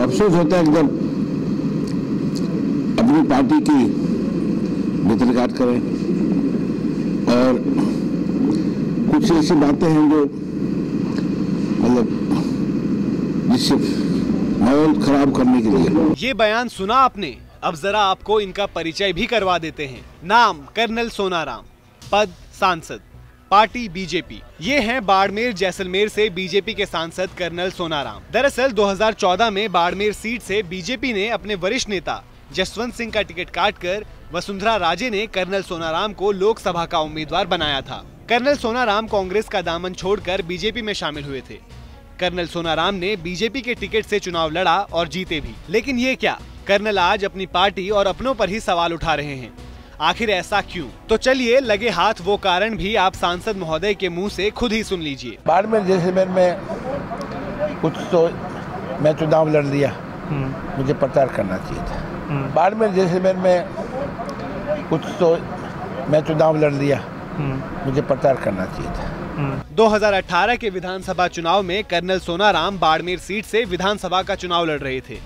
अफसोस होता है कि जब अपनी पार्टी की बेतरकाट करें और कुछ ऐसी बातें हैं जो मतलब जिससे माहौल खराब करने के लिए। ये बयान सुना आपने? अब जरा आपको इनका परिचय भी करवा देते हैं। नाम कर्नल सोनाराम, पद सांसद, पार्टी बीजेपी। ये हैं बाड़मेर जैसलमेर से बीजेपी के सांसद कर्नल सोनाराम। दरअसल 2014 में बाड़मेर सीट से बीजेपी ने अपने वरिष्ठ नेता जसवंत सिंह का टिकट काटकर वसुंधरा राजे ने कर्नल सोनाराम को लोकसभा का उम्मीदवार बनाया था। कर्नल सोनाराम कांग्रेस का दामन छोड़कर बीजेपी में शामिल हुए थे। कर्नल सोनाराम ने बीजेपी के टिकट से चुनाव लड़ा और जीते भी। लेकिन ये क्या, कर्नल आज अपनी पार्टी और अपनों पर ही सवाल उठा रहे हैं। आखिर ऐसा क्यों? तो चलिए लगे हाथ वो कारण भी आप सांसद महोदय के मुंह से खुद ही सुन लीजिए। बाड़मेर जैसलमेर में कुछ तो मैं चुनाव लड़ लिया, मुझे प्रचार करना चाहिए था। बाड़मेर जैसलमेर में कुछ तो मैं चुनाव लड़ लिया, मुझे प्रचार करना चाहिए था। 2018 के विधानसभा चुनाव में कर्नल सोनाराम बाड़मेर सीट से विधानसभा का चुनाव लड़ रहे थे,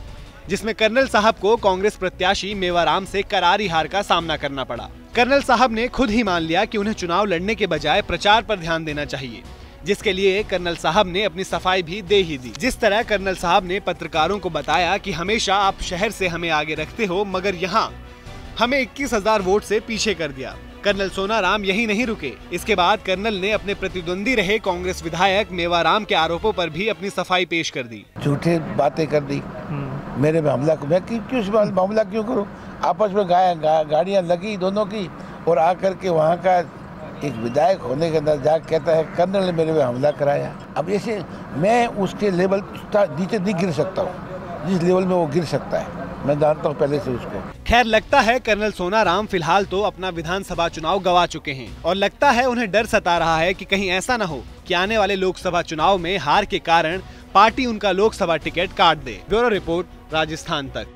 जिसमें कर्नल साहब को कांग्रेस प्रत्याशी मेवाराम से करारी हार का सामना करना पड़ा। कर्नल साहब ने खुद ही मान लिया कि उन्हें चुनाव लड़ने के बजाय प्रचार पर ध्यान देना चाहिए, जिसके लिए कर्नल साहब ने अपनी सफाई भी दे ही दी। जिस तरह कर्नल साहब ने पत्रकारों को बताया कि हमेशा आप शहर से हमें आगे रखते हो, मगर यहाँ हमें 21,000 वोट से पीछे कर दिया। कर्नल सोनाराम यही नहीं रुके। इसके बाद कर्नल ने अपने प्रतिद्वंदी रहे कांग्रेस विधायक मेवाराम के आरोपों पर भी अपनी सफाई पेश कर दी। झूठी बातें कर दी, मेरे में हमला, मैं क्यों हमला क्यों करूं? आपस में गाड़ियां लगी दोनों की, और आकर के वहां का एक विधायक होने के अंदर जा कहता है कर्नल ने मेरे में हमला कराया। अब ऐसे मैं उसके लेवल नीचे नहीं गिर सकता हूँ, जिस लेवल में वो गिर सकता है मैं जानता हूँ पहले से उसको। खैर, लगता है कर्नल सोनाराम फिलहाल तो अपना विधानसभा चुनाव गंवा चुके हैं और लगता है उन्हें डर सता रहा है कि कहीं ऐसा न हो कि आने वाले लोकसभा चुनाव में हार के कारण पार्टी उनका लोकसभा टिकट काट दे। ब्यूरो रिपोर्ट, राजस्थान तक।